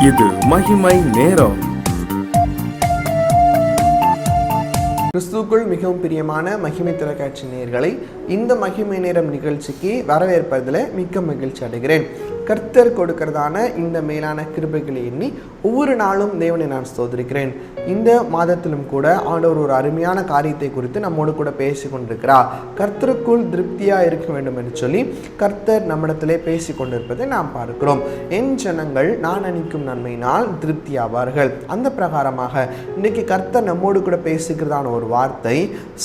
இது மகிமை நேரம். கிறிஸ்துவுக்குள் மிகவும் பிரியமான மகிமை தொலைக்காட்சி நேயர்களை இந்த மகிமை நேரம் நிகழ்ச்சிக்கு வரவேற்பதில் மிக்க மகிழ்ச்சி அடைகிறேன். கர்த்தர் கொடுக்கிறதான இந்த மேலான கிருபைகளை எண்ணி ஒவ்வொரு நாளும் தேவனை நான் ஸ்தோத்திரிக்கிறேன். இந்த மாதத்திலும் கூட ஆண்டவர் ஒரு அருமையான காரியத்தை குறித்து நம்மோடு கூட பேசி கொண்டிருக்கிறார். கர்த்தருக்குள் திருப்தியாக இருக்க வேண்டும் என்று சொல்லி கர்த்தர் நம்மிடத்திலே பேசி கொண்டிருப்பதை நாம் பார்க்கிறோம். என் ஜனங்கள் நான் அளிக்கும் நன்மையினால் திருப்தி ஆவார்கள். அந்த பிரகாரமாக இன்னைக்கு கர்த்தர் நம்மோடு கூட பேசுகிறதான ஒரு வார்த்தை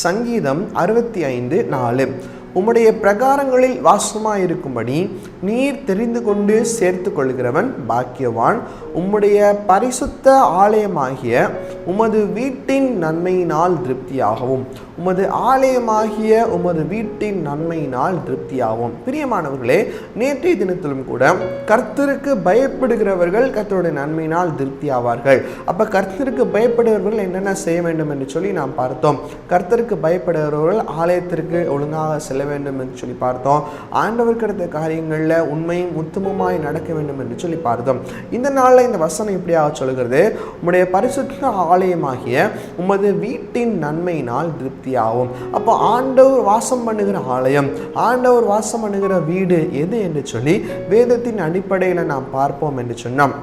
சங்கீதம் 65:4. உம்முடைய பிரகாரங்களில் வாசமாயிருக்கும்படி நீர் தெரிந்து கொண்டு சேர்த்து கொள்கிறவன் பாக்கியவான். உம்முடைய பரிசுத்த ஆலயமாகிய உமது வீட்டின் நன்மையினால் திருப்தியாகவும் உமது ஆலயமாகிய உமது வீட்டின் நன்மையினால் திருப்தியாகும். பிரியமானவர்களே, நேற்றைய தினத்திலும் கூட கர்த்தருக்கு பயப்படுகிறவர்கள் கர்த்தருடைய நன்மையினால் திருப்தி ஆவார்கள். அப்ப கர்த்தருக்கு பயப்படுகிறவர்கள் என்னென்ன செய்ய வேண்டும் என்று சொல்லி நாம் பார்த்தோம். கர்த்தருக்கு பயப்படுகிறவர்கள் ஆலயத்திற்கு ஒழுங்காக செல்ல வேண்டும் என்று சொல்லி பார்த்தோம். ஆண்டவர் கிடைத்த காரியங்கள்ல உண்மையும் உத்தமமாய் நடக்க வேண்டும் என்று சொல்லி பார்த்தோம். இந்த நாள்ல இந்த வசனம் இப்படியாக சொல்கிறது, உம்முடைய பரிசுத்த ஆலயமாகிய உமது வீட்டின் நன்மையினால் திருப்தியாகும். அப்போ ஆண்டவர் வாசம் பண்ணுகிற ஆலயம், ஆண்டவர் வாசம் பண்ணுகிற வீடு எது என்று சொல்லி வேதத்தின் அடிப்படையில் நாம் பார்ப்போம் என்று சொன்னோம்.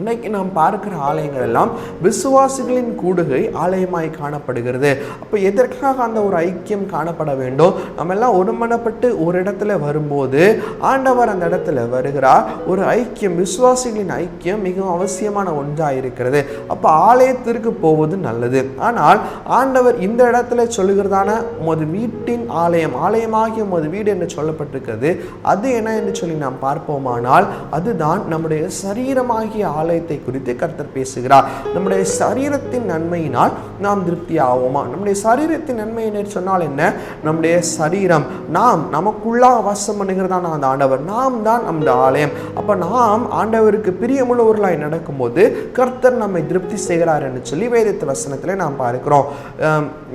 இன்னைக்கு நாம் பார்க்கிற ஆலயங்கள் எல்லாம் விசுவாசிகளின் கூடுகை ஆலயமாய் காணப்படுகிறது. அப்போ எதற்காக அந்த ஒரு ஐக்கியம் காணப்பட வேண்டும்? நம்ம எல்லாம் ஒருமனப்பட்டு ஒரு இடத்துல வரும்போது ஆண்டவர் அந்த இடத்துல வருகிறார். ஒரு ஐக்கியம், விசுவாசிகளின் ஐக்கியம் மிகவும் அவசியமான ஒன்றாக இருக்கிறது. அப்போ ஆலயத்திற்கு போவது நல்லது. ஆனால் ஆண்டவர் இந்த இடத்துல சொல்லுகிறதான உமது வீட்டின் ஆலயம், ஆலயமாகிய உமது வீடு என்று சொல்லப்பட்டிருக்கிறது. அது என்ன என்று சொல்லி நாம் பார்ப்போமானால் அதுதான் நம்முடைய சரீரமாகிய ஆலயத்தை குறித்து கர்த்தர் பேசுகிறார். நம்முடைய சரீரத்தின் நன்மையினால் நாம் திருப்தி ஆவோமா? நம்முடைய சரீரத்தின் நன்மை என்று சொன்னால் என்ன? நம்முடைய சரீரம், நாம் நமக்குள்ளாக வாசம் பண்ணுகிறதான அந்த ஆண்டவர், நாம் தான் அந்த ஆலயம். அப்ப நாம் ஆண்டவருக்கு பிரியமுள்ளவர்களாய் நடக்கும்போது கர்த்தர் நம்மை திருப்தி செய்கிறார் என்று சொல்லி வேதத்து வசனத்திலே நாம் பார்க்கிறோம்.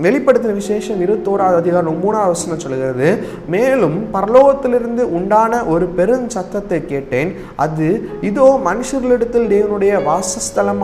வெளிப்படுத்தின விசேஷம் 21:3 சொல்கிறது, மேலும் பரலோகத்திலிருந்து உண்டான ஒரு பெருஞ்சத்தத்தை கேட்டேன். அது இதோ மனுஷர்களிடத்தில் தேவனுடைய வாசஸ்தலம்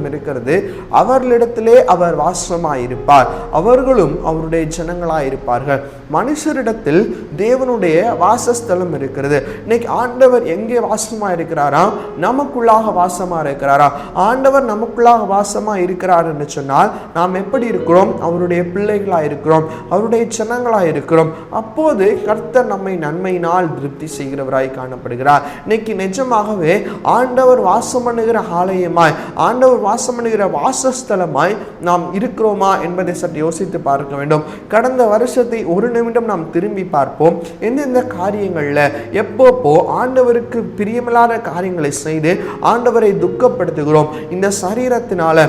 இருக்கிறது. அவர்களிடத்திலே அவர் வாசமாயிருப்பார், அவர்களும் அவருடைய ஜனங்களாயிருப்பார்கள். மனுஷரிடத்தில் தேவனுடைய வாசஸ்தலம் இருக்கிறது. இன்னைக்கு ஆண்டவர் எங்கே வாசமா இருக்கிறாரா? நமக்குள்ளாக வாசமா இருக்கிறாரா? ஆண்டவர் நமக்குள்ளாக வாசமா இருக்கிறார் என்று சொன்னால் நாம் எப்படி இருக்கிறோம்? அவருடைய பிள்ளைகளா இருக்கிறோம், அவருடைய ஜனங்களா இருக்கிறோம். அப்போது கர்த்தர் நம்மை நன்மையினால் திருப்தி செய்கிறவராய் காணப்படுகிறார். இன்னைக்கு நிஜமாகவே ஆண்டவர் வாசம் பண்ணுகிற ஆலயமாய், ஆண்டவர் வாசம் பண்ணுகிற வாசஸ்தலமாய் நாம் இருக்கிறோமா என்பதை சற்று யோசித்து பார்க்க வேண்டும். கடந்த வருஷத்தை ஒரு நிமிடம் நாம் திரும்பி பார்ப்போம். எந்தெந்த காரியங்கள்ல எப்போ ஆண்டவருக்கு பிரியமில்லாத காரியங்களை செய்து ஆண்டவரை துக்கப்படுத்துகிறோம்? இந்த சரீரத்தினால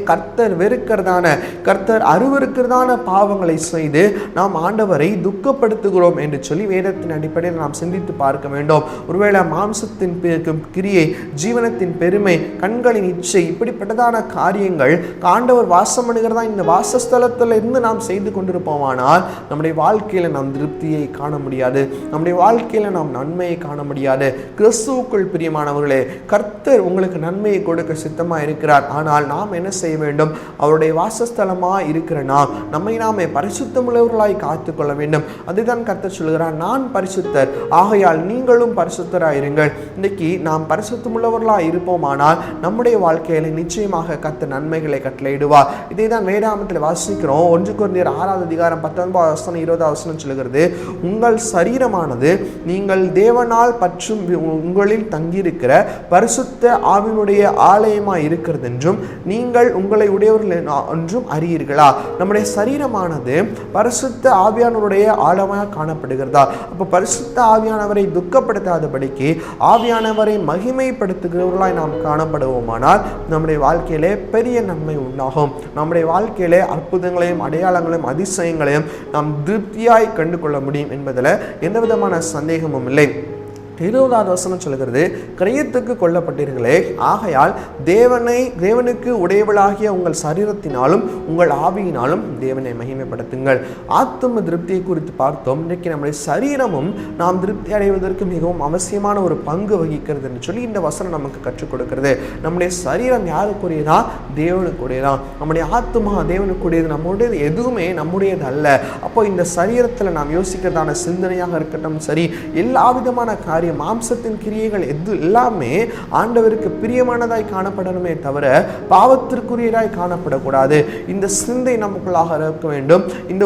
கர்த்தர் வெறுக்கிறதான, கர்த்தர் அருவருக்கிறதான பாவங்களை செய்து நாம் ஆண்டவரை துக்கப்படுத்துகிறோம் என்று சொல்லி வேதத்தின் அடிப்படையில் நாம் சிந்தித்து பார்க்க வேண்டும். ஒருவேளை மாம்சத்தின் கிரியை, ஜீவனத்தின் பெருமை, கண்களின் இச்சை, இப்படிப்பட்டதான காரியங்கள் ஆண்டவர் வாசம் பண்ணுகிறதா இந்த வாசஸ்தலத்தில் இருந்து நாம் செய்து கொண்டிருப்போமானால் நம்முடைய வாழ்க்கையில நாம் திருப்தியை காண முடியாது, நம்முடைய வாழ்க்கையில நாம் நன்மையை காண முடியாது. கிறிஸ்துவுக்குள் பிரியமானவர்களே, கர்த்தர் உங்களுக்கு நன்மையை கொடுக்க சித்தமா இருக்கிறார். ஆனால் நாம் என்ன செய்ய வேண்டும்? அவருடைய வாசஸ்தலமா இருக்கிற நாம் நம்மை நாமே பரிசுத்தமுள்ளவர்களாய் காத்துக் கொள்ள வேண்டும். அதுதான் கர்த்தர் சொல்கிறார், நான் பரிசுத்தர், ஆகையால் நீங்களும் பரிசுத்தராயிருங்கள். இன்னைக்கு நாம் பரிசுத்தமுள்ளவர்களாய் இருப்போமானால் நம்முடைய வாழ்க்கையில நிச்சயமாக கர்த்தர் நன்மைகளை கட்டளையிடுவார். இதை தான் வேதாகமத்தில் வாசிக்கிறோம். 1 கொரிந்தியர் 6:19-20 சொல்கிறது, உங்கள் சரீரமானது நீங்கள் தேவனால் பற்றும் உங்களில் தங்கியிருக்கிற பரிசுத்த ஆவியினுடைய ஆலயமாய் இருக்கிறது என்றும் நீங்கள் உங்களை உடையவர்கள் என்றும் அறியீர்களா? நம்முடைய சரீரமானது பரிசுத்த ஆவியானவருடைய ஆலயமாக காணப்படுகிறதா? அப்ப பரிசுத்த ஆவியானவரை துக்கப்படுத்தாதபடிக்கு ஆவியானவரை மகிமைப்படுத்துகிறவர்களாய் நாம் காணப்படுவோமானால் நம்முடைய வாழ்க்கையிலே பெரிய நன்மை உண்டாகும். நம்முடைய வாழ்க்கையிலே அற்புதங்களையும் அடையாளங்களையும் அதிசயங்களையும் நாம் திருப்தியாய் கண்டு கொள்ள முடியும் என்பதில் எந்த விதமான சந்தேகமும் இல்லை. 20வது வசனம் சொல்கிறது, கிரயத்துக்கு கொல்லப்பட்டீர்களே, ஆகையால் தேவனுக்கு உடையவளாகிய உங்கள் சரீரத்தினாலும் உங்கள் ஆவியினாலும் தேவனை மகிமைப்படுத்துங்கள். ஆத்தும திருப்தியை குறித்து பார்த்தோம். இன்றைக்கு நம்முடைய சரீரமும் நாம் திருப்தி அடைவதற்கு மிகவும் அவசியமான ஒரு பங்கு வகிக்கிறது என்று சொல்லி இந்த வசனம் நமக்கு கற்றுக் கொடுக்கிறது. நம்முடைய சரீரம் யாருக்குரியதா? தேவனுக்குரியதா. நம்முடைய ஆத்துமா தேவனுக்குரியது. நம்முடையது எதுவுமே நம்முடையது அல்ல. அப்போ இந்த சரீரத்தில் நாம் யோசிக்கிறதான சிந்தனையாக இருக்கட்டும் சரி, எல்லா விதமான காரியம் மாம்சத்தின் கிரியைகள் எல்லாமே ஆண்டவருக்கு பிரியமானதாய் காணப்படணுமே தவிர பாவத்திற்குரியதாய் காணப்படக்கூடாது. இந்த சிந்தை நமக்குள்ளாக இருக்க வேண்டும். இந்த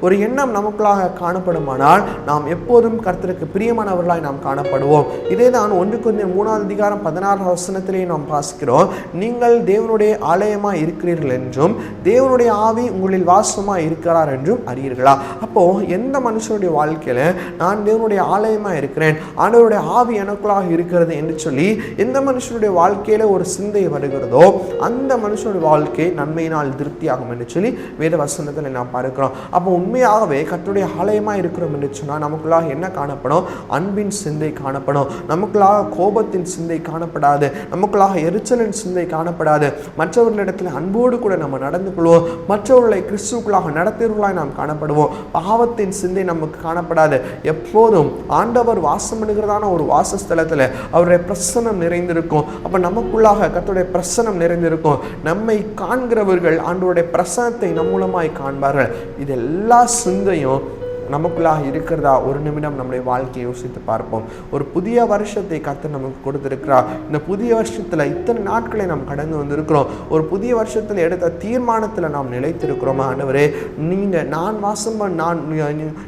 ஒரு எண்ணம் நமக்குள்ளாக காணப்படுமானால் நாம் எப்போதும் கர்த்தருக்கு பிரியமானவர்களாய் நாம் காணப்படுவோம். இதே தான் 1 கொரிந்தியர் 3:16 வசனத்திலே நாம் வாசிக்கிறோம். நீங்கள் தேவனுடைய ஆலயமாய் இருக்கிறீர்கள் என்றும் தேவனுடைய ஆவி உங்களில் வாசமாய் இருக்கிறார் என்றும் அறியீர்களா. அப்போ எந்த மனுஷனுடைய வாழ்க்கையில நான் தேவனுடைய ஆலயமாய் இருக்கிறேன், ஆண்டவருடைய ஆவி எனக்குள்ளாக இருக்கிறது என்று சொல்லி எந்த மனுஷனுடைய வாழ்க்கையில ஒரு சிந்தை வருகிறதோ அந்த மனுஷனுடைய வாழ்க்கை நன்மையினால் திருப்தியாகும் என்று சொல்லி வேத வசனத்தில் நாம் பார்க்கிறோம். அப்போ உண்மையாகவே கர்த்தருடைய ஆலயமாக இருக்கிறோம் என்று சொன்னால் நமக்குள்ளாக என்ன காணப்படும்? அன்பின் சிந்தை காணப்படும். நமக்குள்ளாக கோபத்தின் சிந்தை காணப்படாது. நமக்குள்ளாக எரிச்சலின் சிந்தை காணப்படாது. மற்றவர்களிடத்தில் அன்போடு கூட நம்ம நடந்து கொள்வோம். மற்றவர்களை கிறிஸ்துக்குள்ளாக நடத்துவர்களாய் நாம் காணப்படுவோம். பாவத்தின் சிந்தை நமக்கு காணப்படாது. எப்போதும் ஆண்டவர் வாசம் பண்ணுகிறதான ஒரு வாசஸ்தலத்தில் அவருடைய பிரசன்னம் நிறைந்திருக்கும். அப்போ நமக்குள்ளாக கர்த்தருடைய பிரசன்னம் நிறைந்திருக்கும். நம்மை காண்கிறவர்கள் ஆண்டவருடைய பிரசன்னத்தை நம் மூலமாய் காண்பார்கள். இது எல்லா சிந்தையும் நமக்குள்ளாக இருக்கிறதா? ஒரு நிமிடம் நம்முடைய வாழ்க்கையை யோசித்து பார்ப்போம். ஒரு புதிய வருஷத்தை கர்த்தர் நமக்கு கொடுத்திருக்கிறார். இந்த புதிய வருஷத்துல இத்தனை நாட்களை நாம் கடந்து வந்திருக்கிறோம். ஒரு புதிய வருஷத்துல எடுத்த தீர்மானத்துல நாம் நிலைத்திருக்கிறோம். ஆண்டவரே,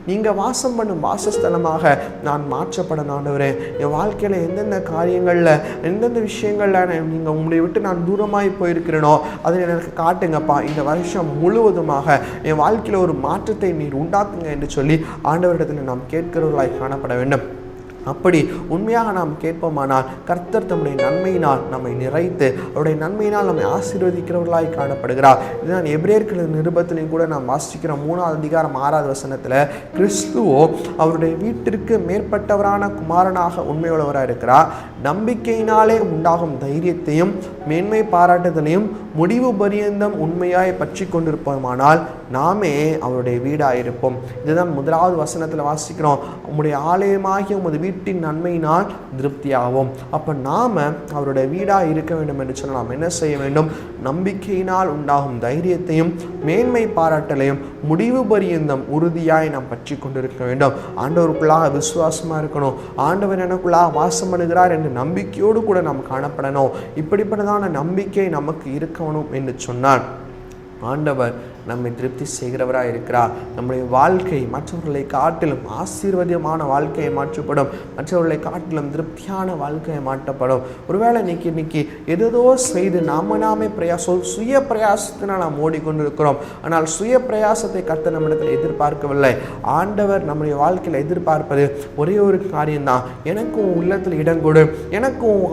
நீங்க வாசம் பண்ணும் வாசஸ்தலமாக நான் மாற்றப்படணும். ஆண்டவரே, என் வாழ்க்கையில எந்தெந்த காரியங்கள்ல எந்தெந்த விஷயங்கள்ல நீங்க உங்களை விட்டு நான் தூரமாய் போயிருக்கிறேனோ அதை எனக்கு காட்டுங்கப்பா. இந்த வருஷம் முழுவதுமாக என் வாழ்க்கையில ஒரு மாற்றத்தை நீர் உண்டாக்குங்க என்று சொல்லி ஆண்டவரிடத்தில் நாம் கேட்கிறவர்களாய் காணப்பட வேண்டும். அப்படி உண்மையாக நாம் கேட்போமானால் கர்த்தர் தம்முடைய நன்மையினால் நம்மை நிறைத்து அவருடைய நன்மையினால் நம்மை ஆசீர்வதிக்கிறவர்களாய் காணப்படுகிறார். இதுதான் எபிரேயர்களின் நிருபத்திலையும் கூட நாம் வாசிக்கிறோம். 3:6 வசனத்தில் கிறிஸ்துவோ அவருடைய வீட்டிற்கு மேற்பட்டவரான குமாரனாக உண்மையுள்ளவராக இருக்கிறார். நம்பிக்கையினாலே உண்டாகும் தைரியத்தையும் மேன்மை பாராட்டுதலையும் முடிவு பரியந்தம் உண்மையாய் பற்றி கொண்டிருப்போமானால் நாமே அவருடைய வீடாயிருப்போம். இதுதான் 1வது வசனத்தில் வாசிக்கிறோம். உம்முடைய ஆலயமாகிய உமது வீட்டின் நன்மையினால் திருப்தியாகும். அப்போ நாம அவருடைய வீடாக இருக்க வேண்டும் என்று சொன்னால் நாம் என்ன செய்ய வேண்டும்? நம்பிக்கையினால் உண்டாகும் தைரியத்தையும் மேன்மை பாராட்டலையும் முடிவு பரியந்தம் உறுதியாய் நாம் பற்றி கொண்டிருக்க வேண்டும். ஆண்டவருக்குள்ளாக விசுவாசமாக இருக்கணும். ஆண்டவர் எனக்குள்ளாக வாசம் பண்ணுகிறார் என்ற நம்பிக்கையோடு கூட நாம் காணப்படணும். இப்படிப்பட்டதான நம்பிக்கை நமக்கு இருக்கணும் என்று சொன்னார் ஆண்டவர் நம்மை திருப்தி செய்கிறவராக இருக்கிறார். நம்முடைய வாழ்க்கை மற்றவர்களை காட்டிலும் ஆசீர்வாதமான வாழ்க்கையை மாற்றப்படும். மற்றவர்களை காட்டிலும் திருப்தியான வாழ்க்கையை மாற்றப்படும். ஒருவேளை இன்னைக்கு எதோ செய்து நாமே சுய பிரயாசத்தினால் நாம் ஓடிக்கொண்டிருக்கிறோம். ஆனால் சுய பிரயாசத்தை கர்த்தர் நம்மிடத்தில் எதிர்பார்க்கவில்லை. ஆண்டவர் நம்முடைய வாழ்க்கையில் எதிர்பார்ப்பது ஒரே ஒரு காரியம்தான். எனக்கும் உள்ளத்தில் இடம் கொடு, எனக்கும்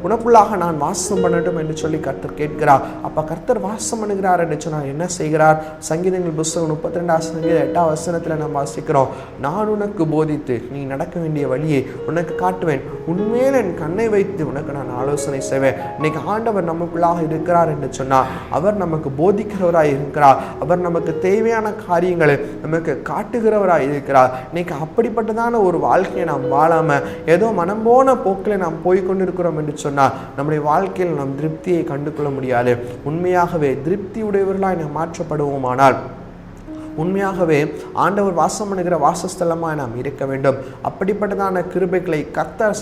உனக்குள்ளாக நான் வாசம் பண்ணட்டும் என்று சொல்லி கர்த்தர் கேட்கிறார். அப்ப கர்த்தர் வாசம் பண்ணுகிறார் என்று சொன்னால் என்ன செய்கிறார்? சங்கீதங்கள் புத்தகம் 32:8 வசனத்தில் நாம் வாசிக்கிறோம். நான் உனக்கு போதித்து நீ நடக்க வேண்டிய வழியை உனக்கு காட்டுவேன், உன்மேல் என் கண்ணை வைத்து உனக்கு நான் ஆலோசனை செய்வேன். இன்னைக்கு ஆண்டவர் நமக்குள்ளாக இருக்கிறார் என்று சொன்னால் அவர் நமக்கு போதிக்கிறவராய் இருக்கிறார். அவர் நமக்கு தேவையான காரியங்களை நமக்கு காட்டுகிறவராய் இருக்கிறார். இன்னைக்கு அப்படிப்பட்டதான ஒரு வாழ்க்கையை நாம் வாழாம ஏதோ மனம் போன போக்கில் நாம் போய்கொண்டிருக்கிறோம் என்று சொன்னால் நம்முடைய வாழ்க்கையில் நாம் திருப்தியை கண்டுகொள்ள முடியாது. உண்மையாகவே திருப்தி உடையவர்களாய் நாம் மாற்றப்படுவோமானால் உண்மையாகவே ஆண்டவர் வாசம் பண்ணுகிற வாசஸ்தலமாக நாம் இருக்க வேண்டும். அப்படிப்பட்டதான கிருபைகளை கர்த்தர்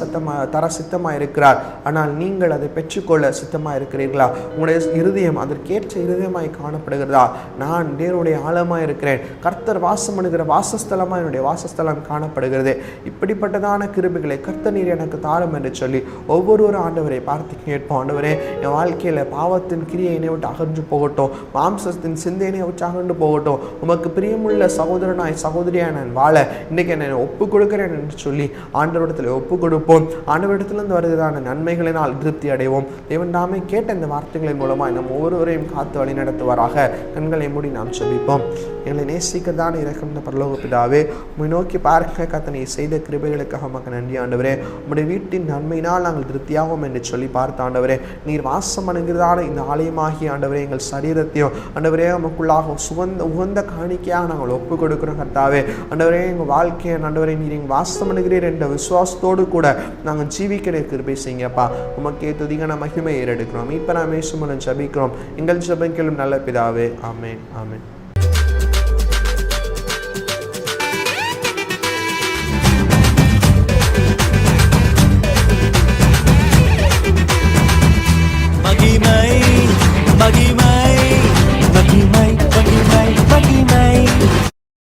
தர சித்தமாக இருக்கிறார். ஆனால் நீங்கள் அதை பெற்றுக்கொள்ள சித்தமாக இருக்கிறீர்களா? உங்களுடைய இருதயம் அதற்கேற்ற இருதயமாய் காணப்படுகிறதா? நான் தேவனுடைய ஆழமாக இருக்கிறேன், கர்த்தர் வாசம் பண்ணுகிற வாசஸ்தலமாக என்னுடைய வாசஸ்தலம் காணப்படுகிறது. இப்படிப்பட்டதான கிருபைகளை கர்த்தர் நீர் எனக்கு தாரும் என்று சொல்லி ஒவ்வொரு ஆண்டவரை பார்த்து கேட்போம். ஆண்டவரே, என் வாழ்க்கையில் பாவத்தின் கிரியை என்னை விட்டு அகன்று போகட்டும், மாம்சத்தின் சிந்தையினை விட்டு அகன்று போகட்டும். உமக்கு உமக்கு பிரியமுள்ள சகோதரனாய் சகோதரியாய் நான் வாழ இன்றைக்கி என்னை ஒப்பு கொடுக்கிறேன் என்று சொல்லி ஆண்டவரிடத்தில் ஒப்பு கொடுப்போம். ஆண்டவரிடத்திலிருந்து வருகிறதான நன்மைகளினால் திருப்தி அடைவோம். தேவன் தாமே கேட்ட இந்த வார்த்தைகளின் மூலமாக நம் ஒவ்வொருவரையும் காத்து வழி நடத்துவாராக. கண்களை மூடி நாம் செபிப்போம். எங்களை நேசிக்கதான இறக்கின்ற பரலோக பிதாவே, உம்மை நோக்கி பார்க்க கத்தனை செய்த கிருபைகளுக்காக உமக்கு நன்றி ஆண்டவரே. உம்முடைய வீட்டின் நன்மையினால் நாங்கள் திருப்தியாகும் என்று சொல்லி பார்த்த ஆண்டவரே, நீர் வாசம் அணுகிறதான இந்த ஆலயமாகி ஆண்டவரே எங்கள் சரீரத்தையும் ஆண்டவரே உமக்குள்ளாக உகந்த காணிக்கையாக நாங்கள் ஒப்பு கொடுக்கிறோம் கர்த்தாவே. ஆண்டவரே எங்கள் வாழ்க்கையை ஆண்டவரே நீர் எங்கள் வாசம் அணுகிறீர் என்ற விசுவாசத்தோடு கூட நாங்கள் ஜீவிக்கிற கிருபை செய்யுங்கப்பா. உமக்கே துதிகான மகிமை ஏறெடுக்கிறோம். இப்போ நாம் இயேசு மூலம் ஜெபிக்கிறோம் எங்கள் ஜெபங்களும் நல்ல பிதாவே. ஆமென் ஆமென்.